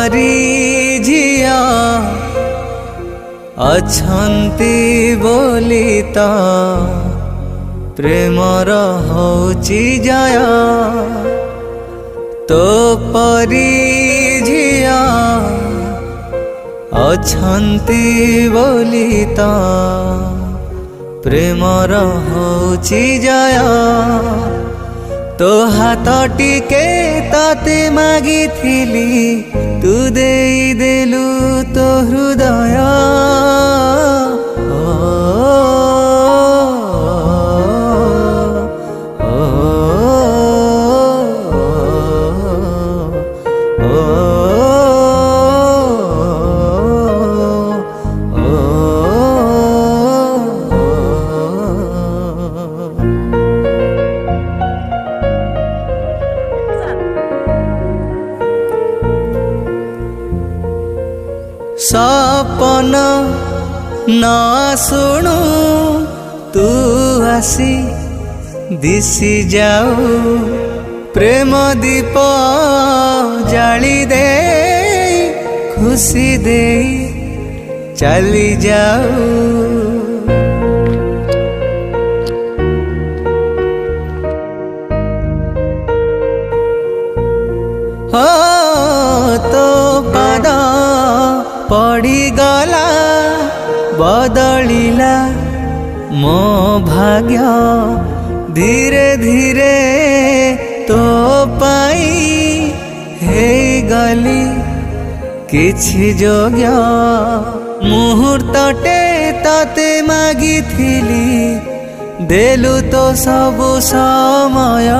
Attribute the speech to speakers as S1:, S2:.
S1: परी झिया अछंती बोली तो प्रेमर होची जया तो परी झिया अछंती बोली तो प्रेमर होची जया तो हाथ टिके ताते मागी थिली तू देई देलु तो हृदय सपन ना सुनु तू आसी दिसी जाऊ प्रेम दीप जाली दे खुशी दे चली जाऊ हो तो पादा पड़ी गला बदलिला मो भाग्य धीरे धीरे तो पाई हे गली किछि जोग्य मुहूर्तटे ताते मागी थिली देलु तो सबु समय